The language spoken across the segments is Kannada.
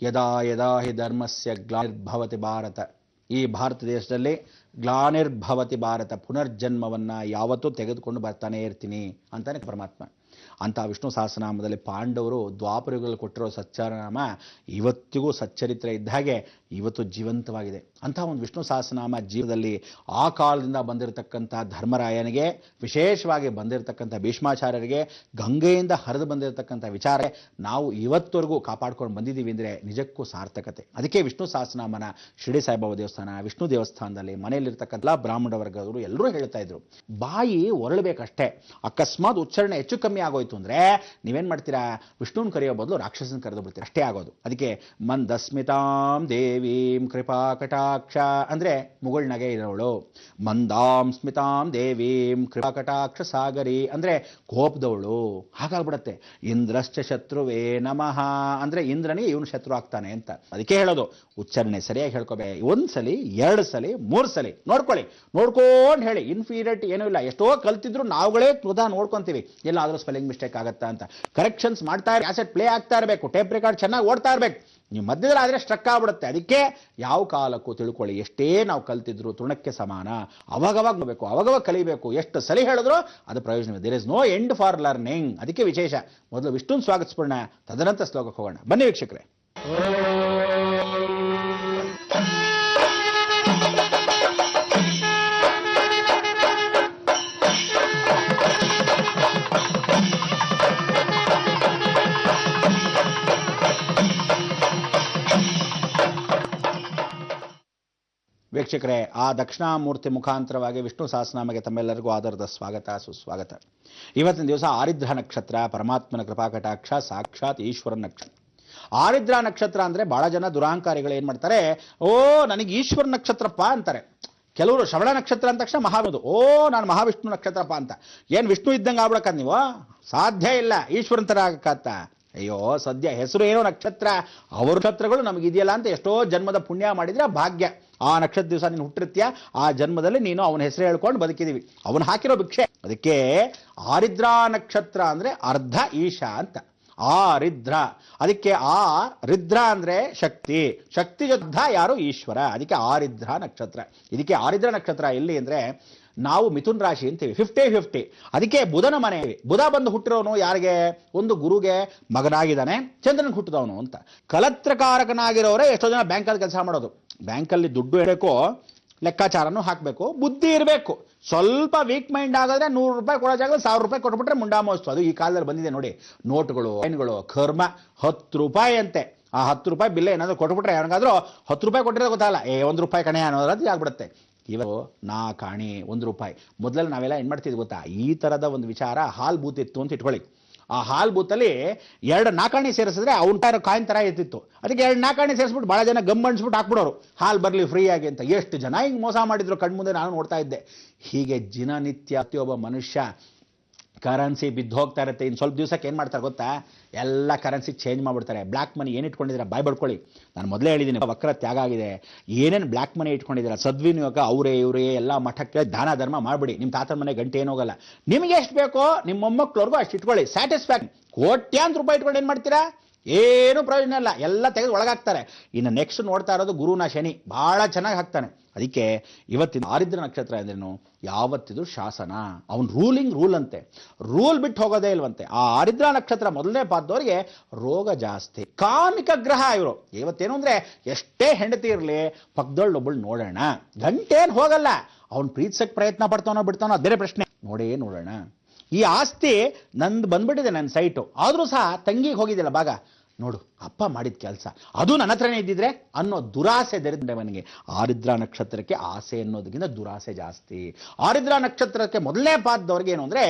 ಯದಾ ಯದಾ ಹಿ ಧರ್ಮಸ್ಯ ಗ್ಲಾನಿರ್ಭವತಿ ಭಾರತ, ಈ ಭಾರತ ದೇಶದಲ್ಲಿ ಗ್ಲಾನಿರ್ಭವತಿ ಭಾರತ, ಪುನರ್ಜನ್ಮವನ್ನು ಯಾವತ್ತೂ ತೆಗೆದುಕೊಂಡು ಬರ್ತಾನೆ ಇರ್ತೀನಿ ಅಂತಾನೆ ಪರಮಾತ್ಮ. ಅಂಥ ವಿಷ್ಣು ಸಹಸ್ರನಾಮದಲ್ಲಿ ಪಾಂಡವರು ದ್ವಾಪರಗಳಲ್ಲಿ ಕೊಟ್ಟಿರೋ ಸಚ್ಚರನಾಮ ಇವತ್ತಿಗೂ ಸಚ್ಚರಿತ್ರೆ ಇದ್ದ ಹಾಗೆ ಇವತ್ತು ಜೀವಂತವಾಗಿದೆ. ಅಂಥ ಒಂದು ವಿಷ್ಣು ಸಹಸ್ರನಾಮ ಜೀವನದಲ್ಲಿ ಆ ಕಾಲದಿಂದ ಬಂದಿರತಕ್ಕಂಥ ಧರ್ಮರಾಯನಿಗೆ, ವಿಶೇಷವಾಗಿ ಬಂದಿರತಕ್ಕಂಥ ಭೀಷ್ಮಾಚಾರ್ಯರಿಗೆ, ಗಂಗೆಯಿಂದ ಹರಿದು ಬಂದಿರತಕ್ಕಂಥ ವಿಚಾರ ನಾವು ಇವತ್ತವರೆಗೂ ಕಾಪಾಡ್ಕೊಂಡು ಬಂದಿದ್ದೀವಿ ಅಂದರೆ ನಿಜಕ್ಕೂ ಸಾರ್ಥಕತೆ. ಅದಕ್ಕೆ ವಿಷ್ಣು ಸಹಸ್ರನಾಮನ ಶಿರಡಿ ಸಾಯಿಬಾಬಾ ದೇವಸ್ಥಾನ, ವಿಷ್ಣು ದೇವಸ್ಥಾನದಲ್ಲಿ ಮನೆಯಲ್ಲಿರ್ತಕ್ಕಂಥ ಬ್ರಾಹ್ಮಣ ವರ್ಗದವರು ಎಲ್ಲರೂ ಹೇಳ್ತಾ ಇದ್ರು, ಬಾಯಿ ಹೊರಳಬೇಕಷ್ಟೇ, ಅಕಸ್ಮಾತ್ ಉಚ್ಚಾರಣೆ ಹೆಚ್ಚು ಕಮ್ಮಿ ಆಗೋಯ್ತು ಅಂದರೆ ನೀವೇನು ಮಾಡ್ತೀರಾ, ವಿಷ್ಣುನ ಕರೆಯೋ ಬದಲು ರಾಕ್ಷಸನ ಕರೆದು ಬಿಡ್ತೀರಾ, ಅಷ್ಟೇ ಆಗೋದು. ಅದಕ್ಕೆ ಮಂದಸ್ಮಿತಾಂ ದೇವೀಂ ಕೃಪಾ ಕಟಾಕ್ಷ ಅಂದರೆ ಮುಗುಳ್ನಗೆ ಇರೋಳು, ಮಂದಾಂ ಸ್ಮಿತಾಂ ದೇವೀಂ ಕೃಪಾ ಕಟಾಕ್ಷ ಸಾಗರಿ ಅಂದರೆ ಕೋಪದವಳು, ಹಾಗಾಗ್ಬಿಡತ್ತೆ. ಇಂದ್ರಶ್ಚ ಶತ್ರುವೇ ನಮಃ ಅಂದರೆ ಇಂದ್ರನಿಗೆ ಇವನು ಶತ್ರು ಆಗ್ತಾನೆ ಅಂತ. ಅದಕ್ಕೆ ಹೇಳೋದು ಉಚ್ಚಾರಣೆ ಸರಿಯಾಗಿ ಹೇಳ್ಕೋಬೇ, ಒಂದ್ಸಲಿ, ಎರಡು ಸಲಿ, ಮೂರು ಸಲಿ ನೋಡ್ಕೊಳ್ಳಿ, ನೋಡ್ಕೊಂಡು ಹೇಳಿ. ಇನ್ಫೀರಿಯರಿಟಿ ಏನೂ ಇಲ್ಲ. ಎಷ್ಟೋ ಕಲ್ತಿದ್ರು ನಾವುಗಳೇ ನೋಡ್ಕೊಂತೀವಿ, ಎಲ್ಲಾದರೂ ಸ್ಪೆಲ್ಲಿಂಗ್ ಮಿಸ್ಟೇಕ್ ಆಗುತ್ತಾ ಅಂತ. ಕರೆಕ್ಷನ್ಸ್ ಮಾಡ್ತಾ ಇರಿ, ಕ್ಯಾಸೆಟ್ ಪ್ಲೇ ಆಗ್ತಾ ಇರಬೇಕು, ಟೇಪ್ ರೆಕಾರ್ಡ್ ಚೆನ್ನಾಗಿ ಓಡ್ತಾ ಇರಬೇಕು. ನೀವು ಮಧ್ಯದಲ್ಲಿ ಆದರೆ ಸ್ಟ್ರಕ್ ಆಗ್ಬಿಡುತ್ತೆ. ಅದಕ್ಕೆ ಯಾವ ಕಾಲಕ್ಕೂ ತಿಳ್ಕೊಳ್ಳಿ, ಎಷ್ಟೇ ನಾವು ಕಲ್ತಿದ್ರು ತೃಣಕ್ಕೆ ಸಮಾನ. ಅವಾಗವಾಗ ಬೇಕು, ಅವಾಗವಾಗ ಕಲಿಬೇಕು. ಎಷ್ಟು ಸಲಿ ಹೇಳಿದ್ರು ಅದು ಪ್ರಯೋಜನವಿದೆ. There is no end for learning. ಅದಕ್ಕೆ ವಿಶೇಷ. ಮೊದಲು ವಿಷ್ಣುನ್ ಸ್ವಾಗತಿಸ್ಬಿಡೋಣ, ತದನಂತರ ಶ್ಲೋಕಕ್ಕೆ ಹೋಗೋಣ. ಬನ್ನಿ ವೀಕ್ಷಕರೇ. ವೀಕ್ಷಕರೇ, ಆ ದಕ್ಷಿಣಾಮೂರ್ತಿ ಮುಖಾಂತರವಾಗಿ ವಿಷ್ಣು ಸಹಸ್ರನಾಮಕ್ಕೆ ತಮ್ಮೆಲ್ಲರಿಗೂ ಆಧಾರದ ಸ್ವಾಗತ, ಸುಸ್ವಾಗತ. ಇವತ್ತಿನ ದಿವಸ ಆರಿದ್ರ ನಕ್ಷತ್ರ, ಪರಮಾತ್ಮನ ಕೃಪಾ ಕಟಾಕ್ಷ, ಸಾಕ್ಷಾತ್ ಈಶ್ವರನ ನಕ್ಷತ್ರ. ಆರಿದ್ರ ನಕ್ಷತ್ರ ಅಂದರೆ ಬಹಳ ಜನ ದುರಾಂಕಾರಿಗಳು ಏನು ಮಾಡ್ತಾರೆ, ಓ ನನಗೆ ಈಶ್ವರ ನಕ್ಷತ್ರಪ್ಪ ಅಂತಾರೆ. ಕೆಲವರು ಶ್ರವಣ ನಕ್ಷತ್ರ ಅಂದ ತಕ್ಷಣ ಮಹಾವಿಷ್ಣು, ಓ ನಾನು ಮಹಾವಿಷ್ಣು ನಕ್ಷತ್ರಪ್ಪ ಅಂತ. ಏನು ವಿಷ್ಣು ಇದ್ದಂಗೆ ಆಗ್ಬಿಡಕ್ಕ ನೀವು? ಸಾಧ್ಯ ಇಲ್ಲ. ಈಶ್ವರನ ಥರ ಆಗಕ್ಕತ್ತ? ಅಯ್ಯೋ, ಸದ್ಯ ಹೆಸರು ಏನೋ ನಕ್ಷತ್ರ, ಅವ್ರ ನಕ್ಷತ್ರಗಳು ನಮಗಿದೆಯಲ್ಲ ಅಂತ ಎಷ್ಟೋ ಜನ್ಮದ ಪುಣ್ಯ ಮಾಡಿದ್ರೆ ಭಾಗ್ಯ. ಆ ನಕ್ಷತ್ರ ದಿವಸ ನೀನು ಹುಟ್ಟಿರ್ತೀಯ, ಆ ಜನ್ಮದಲ್ಲಿ ನೀನು ಅವನ ಹೆಸರು ಹೇಳ್ಕೊಂಡು ಬದುಕಿದೀವಿ, ಅವನು ಹಾಕಿರೋ ಭಿಕ್ಷೆ. ಅದಕ್ಕೆ ಆರಿದ್ರ ನಕ್ಷತ್ರ ಅಂದ್ರೆ ಅರ್ಧ ಈಶಾ ಅಂತ. ಆರಿದ್ರ, ಅದಕ್ಕೆ ಆ ರಿದ್ರ ಅಂದ್ರೆ ಶಕ್ತಿ, ಶಕ್ತಿ ಯೋದ್ಧ ಯಾರು? ಈಶ್ವರ. ಅದಕ್ಕೆ ಆರಿದ್ರ ನಕ್ಷತ್ರ. ಇದಕ್ಕೆ ಆರಿದ್ರ ನಕ್ಷತ್ರ ಎಲ್ಲಿ ಅಂದ್ರೆ ನಾವು ಮಿಥುನ್ ರಾಶಿ ಅಂತೀವಿ, 50-50. ಅದಕ್ಕೆ ಬುಧನ ಮನೆ. ಬುಧ ಬಂದು ಹುಟ್ಟಿರೋನು ಯಾರಿಗೆ? ಒಂದು ಗುರುಗೆ ಮಗನಾಗಿದ್ದಾನೆ, ಚಂದ್ರನ್ ಹುಟ್ಟಿದವನು ಅಂತ. ಕಲತ್ರಕಾರಕನಾಗಿರೋರೇ ಎಷ್ಟೋ ಜನ ಬ್ಯಾಂಕಲ್ಲಿ ಕೆಲಸ ಮಾಡೋದು. ಬ್ಯಾಂಕಲ್ಲಿ ದುಡ್ಡು ಇರಬೇಕು, ಲೆಕ್ಕಾಚಾರನೂ ಹಾಕಬೇಕು, ಬುದ್ಧಿ ಇರಬೇಕು. ಸ್ವಲ್ಪ ವೀಕ್ ಮೈಂಡ್ ಆಗೋದ್ರೆ 100 ರೂಪಾಯಿ ಕೊಡೋ ಜಾಗ 1000 ರೂಪಾಯಿ ಕೊಟ್ಬಿಟ್ರೆ ಮುಂಡಾಮೋಸ್ತು. ಅದು ಈ ಕಾಲದಲ್ಲಿ ಬಂದಿದೆ ನೋಡಿ, ನೋಟ್ಗಳು, ಕಾಯಿನ್ಗಳು, ಕರ್ಮ. 10 ರೂಪಾಯಿ ಅಂತೆ. ಆ 10 ರೂಪಾಯಿ ಬಿಲ್ ಏನಾದರೂ ಕೊಟ್ಬಿಟ್ರೆ ಯಾರಿಗಾದ್ರೂ 10 ರೂಪಾಯಿ ಕೊಟ್ಟಿರೋ ಗೊತ್ತಾಗಲ್ಲ, 1 ರೂಪಾಯಿ ಕಣೆ ಅನ್ನೋದು ಆಗ್ಬಿಡುತ್ತೆ. ಇವರು 4 ಆಣೆ 1 ರೂಪಾಯಿ. ಮೊದಲಲ್ಲಿ ನಾವೆಲ್ಲ ಏನು ಮಾಡ್ತಿದ್ವಿ ಗೊತ್ತಾ, ಈ ಥರದ ಒಂದು ವಿಚಾರ ಹಾಲ್ ಬೂತ್ ಇತ್ತು ಅಂತ ಇಟ್ಕೊಳ್ಳಿ. ಆ ಹಾಲ್ ಬೂತಲ್ಲಿ 2-4 ಆಣೆ ಸೇರಿಸಿದ್ರೆ ಅವ್ನ ಕಾಯಿನ್ ಥರ ಇರ್ತಿತ್ತು. ಅದಕ್ಕೆ 2-4 ಆಣೆ ಸೇರಿಸ್ಬಿಟ್ಟು ಭಾಳ ಜನ ಗಮ್ ಅಣಿಸ್ಬಿಟ್ಟು ಹಾಕ್ಬಿಡೋರು, ಹಾಲು ಬರಲಿ ಫ್ರೀ ಆಗಿ ಅಂತ. ಎಷ್ಟು ಜನ ಹಿಂಗೆ ಮೋಸ ಮಾಡಿದ್ರು ಕಣ್ಮುಂದೆ ನಾನು ನೋಡ್ತಾ ಇದ್ದೆ. ಹೀಗೆ ದಿನನಿತ್ಯ ಪ್ರತಿಯೊಬ್ಬ ಮನುಷ್ಯ ಕರೆನ್ಸಿ ಬಿದ್ದು ಹೋಗ್ತಾ ಇರುತ್ತೆ. ಇನ್ನು ಸ್ವಲ್ಪ ದಿವಸಕ್ಕೆ ಏನು ಮಾಡ್ತಾರೆ ಗೊತ್ತಾ, ಎಲ್ಲ ಕರೆನ್ಸಿ ಚೇಂಜ್ ಮಾಡಿಬಿಡ್ತಾರೆ. ಬ್ಲ್ಯಾಕ್ ಮನಿ ಏನು ಇಟ್ಕೊಂಡಿದ್ದೀರಾ ಬಾಯ್ ಬಡ್ಕೊಳ್ಳಿ. ನಾನು ಮೊದಲೇ ಹೇಳಿದ್ದೀನಿ, ವಕ್ರ ತ್ಯಾಗ ಆಗಿದೆ. ಏನೇನು ಬ್ಲ್ಯಾಕ್ ಮನಿ ಇಟ್ಕೊಂಡಿದ್ದೀರಾ ಸದ್ವಿನಿಯೋಗ ಅವರೇ ಇವರೇ ಎಲ್ಲ ಮಠಕ್ಕೆ ದಾನ ಧರ್ಮ ಮಾಡಿಬಿಡಿ. ನಿಮ್ಮ ತಾತನ ಮನೆ ಗಂಟೆ ಏನೋಗಲ್ಲ. ನಿಮಗೆ ಎಷ್ಟು ಬೇಕೋ ನಿಮ್ಮ ಮೊಮ್ಮಕ್ಕಳವ್ರಿಗೂ ಅಷ್ಟು ಇಟ್ಕೊಳ್ಳಿ. ಸ್ಯಾಟಿಸ್ಫ್ಯಾಕ್ಟ್. ಕೋಟ್ಯಾಂತರ ರೂಪಾಯಿ ಇಟ್ಕೊಂಡು ಏನು ಮಾಡ್ತೀರಾ? ಏನು ಪ್ರಯೋಜನ ಇಲ್ಲ, ಎಲ್ಲ ತೆಗೆದು ಒಳಗಾಗ್ತಾರೆ. ಇನ್ನು ನೆಕ್ಸ್ಟ್ ನೋಡ್ತಾ ಇರೋದು ಗುರುನ ಶನಿ, ಭಾಳ ಚೆನ್ನಾಗಿ ಹಾಕ್ತಾನೆ. ಅದಕ್ಕೆ ಇವತ್ತಿನ ಆರಿದ್ರ ನಕ್ಷತ್ರ ಅಂದ್ರೇನು, ಯಾವತ್ತಿದ್ರು ಶಾಸನ, ಅವನು ರೂಲ್ ಅಂತೆ, ರೂಲ್ ಬಿಟ್ಟು ಹೋಗೋದೇ ಇಲ್ವಂತೆ. ಆ ಆರಿದ್ರ ನಕ್ಷತ್ರ ಮೊದಲನೇ ಪಾದದವರಿಗೆ ರೋಗ ಜಾಸ್ತಿ. ಕಾಮಿಕ ಗ್ರಹ ಇವರು. ಇವತ್ತೇನು ಅಂದ್ರೆ ಎಷ್ಟೇ ಹೆಂಡತಿ ಇರಲಿ ಪಕ್ಕದೊಳ್ಳೊಬ್ಬಳು ನೋಡೋಣ, ಗಂಟೇನು ಹೋಗಲ್ಲ. ಅವ್ನು ಪ್ರೀತಿಸಕ್ಕೆ ಪ್ರಯತ್ನ ಪಡ್ತಾನೋ ಬಿಡ್ತಾನೋ ಅದೇ ಪ್ರಶ್ನೆ, ನೋಡೋಣ. ಈ ಆಸ್ತಿ ನಂದು ಬಂದ್ಬಿಟ್ಟಿದೆ, ನನ್ನ ಸೈಟು, ಆದರೂ ಸಹ ತಂಗಿಗೆ ಹೋಗಿದ್ದಿಲ್ಲ ಭಾಗ, ನೋಡು ಅಪ್ಪ ಮಾಡಿದ ಕೆಲಸ ಅದು ನನ್ನ ಹತ್ರನೇ ಇದ್ದಿದ್ರೆ ಅನ್ನೋ ದುರಾಸೆ ದರಿದ್ರವನಿಗೆ. ಆರಿದ್ರ ನಕ್ಷತ್ರಕ್ಕೆ ಆಸೆ ಅನ್ನೋದಕ್ಕಿಂತ ದುರಾಸೆ ಜಾಸ್ತಿ. ಆರಿದ್ರ ನಕ್ಷತ್ರಕ್ಕೆ ಮೊದಲನೇ ಪಾದದವ್ರಿಗೆ ಏನು ಅಂದ್ರೆ,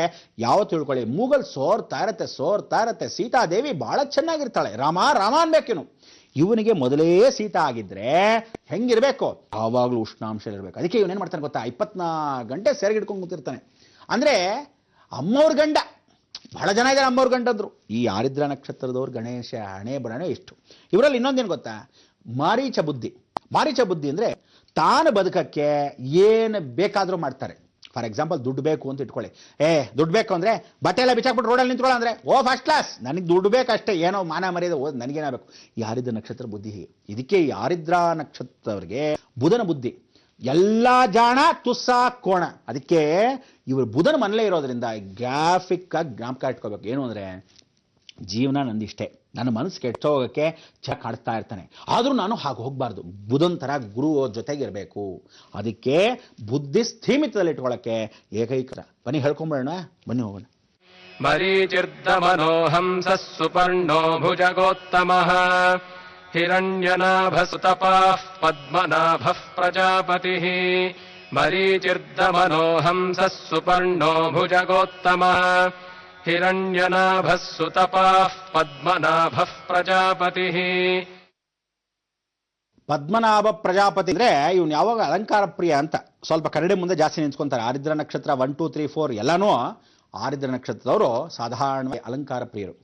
ಯಾವ ತಿಳ್ಕೊಳ್ಳಿ, ಮೂಗಲ್ ಸೋರ್ತಾ ಇರತ್ತೆ. ಸೀತಾದೇವಿ ಬಹಳ ಚೆನ್ನಾಗಿರ್ತಾಳೆ, ರಾಮ ಅನ್ಬೇಕೇನು. ಇವನಿಗೆ ಮೊದಲೇ ಸೀತಾ ಆಗಿದ್ರೆ ಹೆಂಗಿರ್ಬೇಕು, ಆವಾಗಲೂ ಉಷ್ಣಾಂಶ ಇರಬೇಕು. ಅದಕ್ಕೆ ಇವನೇನು ಮಾಡ್ತಾನೆ ಗೊತ್ತಾ, 24 ಗಂಟೆ ಸೆರಗಿಡ್ಕೊಂಡು ಕೂತಿರ್ತಾನೆ. ಅಂದ್ರೆ ಅಮ್ಮವ್ರ ಗಂಡ, ಬಹಳ ಜನ ಇದ್ದಾರೆ ಅಮ್ಮವ್ರ ಗಂಡಂದ್ರು. ಈ ಆರಿದ್ರ ನಕ್ಷತ್ರದವ್ರು ಗಣೇಶ ಹಣೆ ಬರಣೆ ಇಷ್ಟು. ಇವರಲ್ಲಿ ಇನ್ನೊಂದೇನು ಗೊತ್ತಾ, ಮಾರೀಚ ಬುದ್ಧಿ ಅಂದ್ರೆ ತಾನು ಬದುಕಕ್ಕೆ ಏನು ಬೇಕಾದರೂ ಮಾಡ್ತಾರೆ. ಫಾರ್ ಎಕ್ಸಾಂಪಲ್ ದುಡ್ಡು ಬೇಕು ಅಂತ ಇಟ್ಕೊಳ್ಳಿ. ದುಡ್ಡು ಬೇಕು ಅಂದರೆ ಬಟ್ಟೆ ಎಲ್ಲ ಬಿಚ್ಚಾಕ್ಬಿಟ್ಟು ರೋಡಲ್ಲಿ ನಿಂತ್ಕೊಳ್ಳೋ ಅಂದರೆ ಫಸ್ಟ್ ಕ್ಲಾಸ್, ನನಗೆ ದುಡ್ಡು ಬೇಕಷ್ಟೇ, ಏನೋ ಮಾನ ಮರ್ಯಾದೆ ನನಗೇನಾಗಬೇಕು. ಈ ಆರಿದ್ರ ನಕ್ಷತ್ರ ಬುದ್ಧಿ ಹೀಗೆ. ಇದಕ್ಕೆ ಈ ಆರಿದ್ರ ನಕ್ಷತ್ರದವರಿಗೆ ಬುಧನ ಬುದ್ಧಿ ಎಲ್ಲ ಜಾಣ ತುಸ್ಸ ಕೋಣ. ಅದಕ್ಕೆ ಇವರು ಬುಧನ ಮನೇಲೇ ಇರೋದ್ರಿಂದ ಗ್ರಾಫಿಕ್ ಆಗಿ ಜ್ಞಾಪಕ ಇಟ್ಕೋಬೇಕು. ಏನು ಅಂದರೆ ಜೀವನ ನಂದಿಷ್ಟೇ, ನನ್ನ ಮನಸ್ಸು ಕೆಟ್ಟೋಗೋಕ್ಕೆ ಕಾಡ್ತಾ ಇರ್ತಾನೆ, ಆದರೂ ನಾನು ಹಾಗೆ ಹೋಗಬಾರ್ದು, ಬುಧನ್ ಥರ ಗುರು ಜೊತೆಗಿರಬೇಕು. ಅದಕ್ಕೆ ಬುದ್ಧಿ ಸ್ಥೀಮಿತದಲ್ಲಿ ಇಟ್ಕೊಳ್ಳೋಕ್ಕೆ ಏಕೈಕ. ಬನ್ನಿ ಹೇಳ್ಕೊಂಬೇಡ, ಬನ್ನಿ ಹೋಗೋಣ. ಮರೀಚಿರ್ದಮನೋಹಂಸ ಸುಪರ್ಣೋ ಭುಜಗೋತ್ತಮಃ ಹಿರಣ್ಯನಾಭಸುತಪಾಃ ಪದ್ಮನಾಭಃ ಪ್ರಜಾಪತಿಃ. ಮರೀಚಿರ್ದಮನೋಹಂಸ ಸುಪರ್ಣೋ ಭುಜಗೋತ್ತಮಃ ಹಿರಣ್ಯನಾಭಸುತಪಾಃ ಪದ್ಮನಾಭಃ ಪ್ರಜಾಪತಿಃ. ಪದ್ಮನಾಭ ಪ್ರಜಾಪತಿ ಅಂದರೆ ಇವನು ಯಾವಾಗ ಅಲಂಕಾರ ಪ್ರಿಯ ಅಂತ ಸ್ವಲ್ಪ ಕನ್ನಡಿ ಮುಂದೆ ಜಾಸ್ತಿ ನಿಂತ್ಕೊಂತಾರೆ. ಆರಿದ್ರ ನಕ್ಷತ್ರ 1, 2, 3, 4 ಎಲ್ಲನೂ ಆರಿದ್ರ ನಕ್ಷತ್ರದವರು ಸಾಧಾರಣವಾಗಿ ಅಲಂಕಾರ ಪ್ರಿಯರು,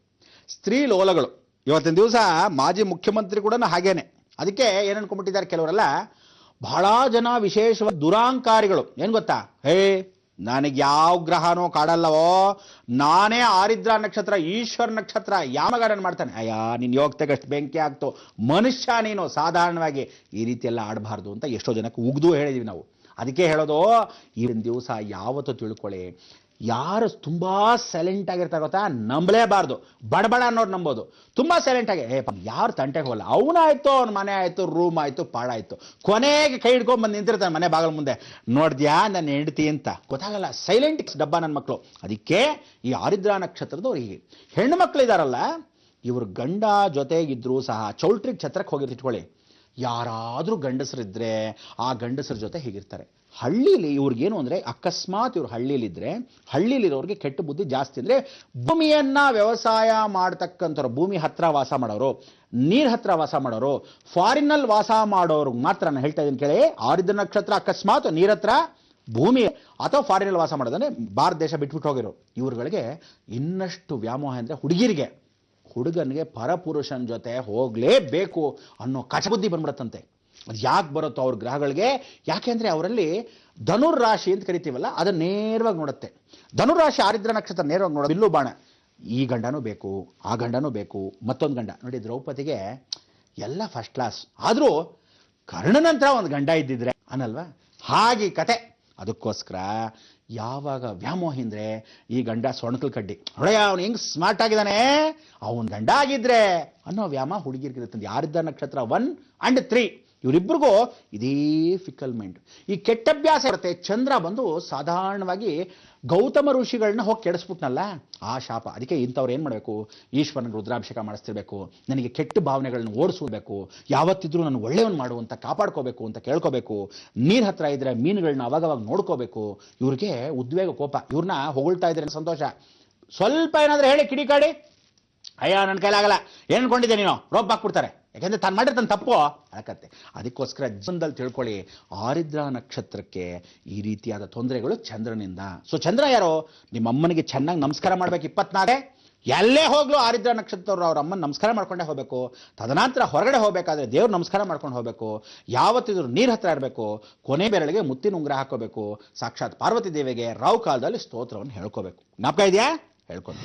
ಸ್ತ್ರೀ ಲೋಲಗಳು. ಇವತ್ತಿನ ದಿವಸ ಮಾಜಿ ಮುಖ್ಯಮಂತ್ರಿ ಕೂಡ ಹಾಗೇನೆ. ಅದಕ್ಕೆ ಏನು ಅನ್ಕೊಂಡ್ಬಿಟ್ಟಿದ್ದಾರೆ ಕೆಲವರೆಲ್ಲ, ಬಹಳ ಜನ ವಿಶೇಷವಾದ ದುರಾಂಕಾರಿಗಳು. ಏನು ಗೊತ್ತಾ, ನನಗೆ ಯಾವ ಗ್ರಹನೋ ಕಾಡಲ್ಲವೋ, ನಾನೇ ಆರಿದ್ರ ನಕ್ಷತ್ರ ಈಶ್ವರ ನಕ್ಷತ್ರ ಯಾಮಗಾರನ್ ಮಾಡ್ತಾನೆ, ನೀನು ಯೋಗ್ತೆಗಷ್ಟು ಬೆಂಕಿ ಆಗ್ತೋ ಮನುಷ್ಯ ನೀನು, ಸಾಧಾರಣವಾಗಿ ಈ ರೀತಿ ಎಲ್ಲ ಆಡಬಾರ್ದು ಅಂತ ಎಷ್ಟೋ ಜನಕ್ಕೆ ಉಗ್ದು ಹೇಳಿದೀವಿ ನಾವು. ಅದಕ್ಕೆ ಹೇಳೋದು, ಈಗಿನ ದಿವಸ ಯಾವತ್ತೂ ತಿಳ್ಕೊಳ್ಳಿ, ಯಾರು ತುಂಬ ಸೈಲೆಂಟ್ ಆಗಿರ್ತಾರೆ ಗೊತ್ತಾ, ನಂಬಲೇಬಾರ್ದು. ಬಡಬಡ ಅನ್ನೋರು ನಂಬೋದು. ತುಂಬ ಸೈಲೆಂಟ್ ಆಗಿ ಯಾರು ತಂಟೆಗೆ ಹೋಗಲ್ಲ, ಅವನಾಯ್ತು, ಅವ್ನ ಮನೆ ಆಯಿತು, ರೂಮ್ ಆಯಿತು, ಪಾಡಾಯಿತು, ಕೊನೆಗೆ ಕೈ ಹಿಡ್ಕೊಂಡ್ಬಂದು ನಿಂತಿರ್ತಾನೆ ಮನೆ ಬಾಗಿಲ ಮುಂದೆ, ನೋಡ್ದ್ಯಾ ನನ್ನ ಹೆಂಡತಿ ಅಂತ ಗೊತ್ತಾಗಲ್ಲ, ಸೈಲೆಂಟ್ ಡಬ್ಬ ನನ್ನ ಮಕ್ಕಳು. ಅದಕ್ಕೆ ಈ ಆರಿದ್ರ ನಕ್ಷತ್ರದವ್ರು ಹೀಗೆ. ಹೆಣ್ಣು ಮಕ್ಕಳು ಇದಾರಲ್ಲ, ಇವರು ಗಂಡ ಜೊತೆಗಿದ್ರು ಸಹ ಚೌಲ್ಟ್ರಿಗೆ ಛತ್ರಕ್ಕೆ ಹೋಗಿರ್ತಿಟ್ಕೊಳ್ಳಿ, ಯಾರಾದರೂ ಗಂಡಸರಿದ್ರೆ ಆ ಗಂಡಸರ ಜೊತೆ ಹೀಗಿರ್ತಾರೆ. ಹಳ್ಳೀಲಿ ಇವ್ರಿಗೇನು ಅಂದರೆ, ಅಕಸ್ಮಾತ್ ಇವ್ರು ಹಳ್ಳೀಲಿದ್ರೆ, ಹಳ್ಳೀಲಿರೋರಿಗೆ ಕೆಟ್ಟ ಬುದ್ಧಿ ಜಾಸ್ತಿ. ಅಂದರೆ ಭೂಮಿಯನ್ನ ವ್ಯವಸಾಯ ಮಾಡ್ತಕ್ಕಂಥವ್ರು, ಭೂಮಿ ಹತ್ರ ವಾಸ ಮಾಡೋರು, ನೀರ್ ಹತ್ರ ವಾಸ ಮಾಡೋರು, ಫಾರಿನಲ್ಲಿ ವಾಸ ಮಾಡೋರು ಮಾತ್ರ ನಾನು ಹೇಳ್ತಾ ಇದ್ದೀನಿ ಕೇಳಿ. ಆರಿದ್ರ ನಕ್ಷತ್ರ ಅಕಸ್ಮಾತ್ ನೀರ್ ಹತ್ರ, ಭೂಮಿ ಅಥವಾ ಫಾರಿನಲ್ಲಿ ವಾಸ ಮಾಡೋದಂದ್ರೆ ಭಾರತ ದೇಶ ಬಿಟ್ಬಿಟ್ಟು ಹೋಗಿರೋ ಇವ್ರುಗಳಿಗೆ ಇನ್ನಷ್ಟು ವ್ಯಾಮೋಹ ಅಂದರೆ ಹುಡುಗಿರಿಗೆ, ಹುಡುಗನಿಗೆ ಪರಪುರುಷನ ಜೊತೆ ಹೋಗಲೇಬೇಕು ಅನ್ನೋ ಕಚಬುದ್ಧಿ ಬಂದ್ಬಿಡತ್ತಂತೆ. ಅದು ಯಾಕೆ ಬರುತ್ತೋ ಅವ್ರ ಗ್ರಹಗಳಿಗೆ, ಯಾಕೆಂದರೆ ಅವರಲ್ಲಿ ಧನುರ್ರಾಶಿ ಅಂತ ಕರಿತೀವಲ್ಲ, ಅದನ್ನು ನೇರವಾಗಿ ನೋಡುತ್ತೆ. ಧನುರ್ರಾಶಿ ಆರಿದ್ರ ನಕ್ಷತ್ರ ನೇರವಾಗಿ ನೋಡೋದು. ಬಿಲ್ಲು ಬಾಣ, ಈ ಗಂಡನೂ ಬೇಕು, ಆ ಗಂಡನೂ ಬೇಕು, ಮತ್ತೊಂದು ಗಂಡ. ನೋಡಿ ದ್ರೌಪದಿಗೆ ಎಲ್ಲ ಫಸ್ಟ್ ಕ್ಲಾಸ್, ಆದರೂ ಕರ್ಣನಂತರ ಒಂದು ಗಂಡ ಇದ್ದಿದ್ರೆ ಅನ್ನಲ್ವಾ, ಹಾಗೆ ಕತೆ. ಅದಕ್ಕೋಸ್ಕರ ಯಾವಾಗ ವ್ಯಾಮೋಹ ಅಂದರೆ, ಈ ಗಂಡ ಸೊಣಕಲ್ ಕಡ್ಡಿ, ಹೊಡೆಯ ಅವನು ಹೆಂಗೆ ಸ್ಮಾರ್ಟ್ ಆಗಿದ್ದಾನೆ, ಅವನ ಗಂಡ ಆಗಿದ್ರೆ ಅನ್ನೋ ವ್ಯಾಮೋಹ ಹುಡುಗಿರ್ಗಿರುತ್ತೆ. ಆರಿದ್ರ ನಕ್ಷತ್ರ 1 and 3 ಇವರಿಬ್ಬರಿಗೂ ಇದೇ ಫಿಕಲ್ ಮೈಂಡ್. ಈ ಕೆಟ್ಟಭ್ಯಾಸ ಇರುತ್ತೆ. ಚಂದ್ರ ಬಂದು ಸಾಧಾರಣವಾಗಿ ಗೌತಮ ಋಷಿಗಳನ್ನ ಹೋಗಿ ಕೆಡಿಸ್ಬಿಟ್ನಲ್ಲ, ಆ ಶಾಪ. ಅದಕ್ಕೆ ಇಂಥವ್ರು ಏನು ಮಾಡಬೇಕು, ಈಶ್ವರನಿಗೆ ರುದ್ರಾಭಿಷೇಕ ಮಾಡಿಸ್ತಿರ್ಬೇಕು, ನನಗೆ ಕೆಟ್ಟ ಭಾವನೆಗಳನ್ನ ಓಡಿಸ್ಬೇಕು, ಯಾವತ್ತಿದ್ರೂ ನಾನು ಒಳ್ಳೆಯವನು ಮಾಡುವಂತ ಕಾಪಾಡ್ಕೋಬೇಕು ಅಂತ ಕೇಳ್ಕೋಬೇಕು. ನೀರ್ ಹತ್ರ ಇದ್ರೆ ಮೀನುಗಳನ್ನ ಅವಾಗವಾಗ ನೋಡ್ಕೋಬೇಕು. ಇವ್ರಿಗೆ ಉದ್ವೇಗ, ಕೋಪ, ಇವ್ರನ್ನ ಹೊಗಳ್ತಾ ಇದ್ರೆ ಸಂತೋಷ, ಸ್ವಲ್ಪ ಏನಾದ್ರೆ ಹೇಳಿ ಕಿಡಿಕಾಡಿ, ನನ್ನ ಕೈಲಾಗಲ್ಲ ಏನು ಅನ್ಕೊಂಡಿದ್ದೆ ನೀನು, ರೋಪ್ ಹಾಕ್ಬಿಡ್ತಾರೆ. ಯಾಕೆಂದ್ರೆ ತಾನು ಮಾಡಿರ್ತಾನೆ ತಪ್ಪು ಆಗತ್ತೆ. ಅದಕ್ಕೋಸ್ಕರ ಜೀವನದಲ್ಲಿ ತಿಳ್ಕೊಳ್ಳಿ, ಆರಿದ್ರ ನಕ್ಷತ್ರಕ್ಕೆ ಈ ರೀತಿಯಾದ ತೊಂದರೆಗಳು ಚಂದ್ರನಿಂದ. ಸೊ ಚಂದ್ರ ಯಾರೋ, ನಿಮ್ಮ ಅಮ್ಮನಿಗೆ ಚೆನ್ನಾಗಿ ನಮಸ್ಕಾರ ಮಾಡ್ಬೇಕು. 24 ಎಲ್ಲೇ ಹೋಗ್ಲು ಆರಿದ್ರ ನಕ್ಷತ್ರವ್ರು ಅವ್ರ ಅಮ್ಮನ ನಮಸ್ಕಾರ ಮಾಡ್ಕೊಂಡೇ ಹೋಗಬೇಕು. ತದನಂತರ ಹೊರಗಡೆ ಹೋಗಬೇಕಾದ್ರೆ ದೇವ್ರ ನಮಸ್ಕಾರ ಮಾಡ್ಕೊಂಡು ಹೋಗಬೇಕು. ಯಾವತ್ತಿದ್ರು ನೀರ್ ಹತ್ರ ಇರಬೇಕು. ಕೊನೆ ಬೆರಳಿಗೆ ಮುತ್ತಿನ ಉಂಗುರ ಹಾಕೋಬೇಕು. ಸಾಕ್ಷಾತ್ ಪಾರ್ವತಿ ದೇವಿಗೆ ರಾವ್ ಕಾಲದಲ್ಲಿ ಸ್ತೋತ್ರವನ್ನು ಹೇಳ್ಕೋಬೇಕು. ಜ್ಞಾಪಕ ಇದೆಯಾ? ಹೇಳ್ಕೊಂಡು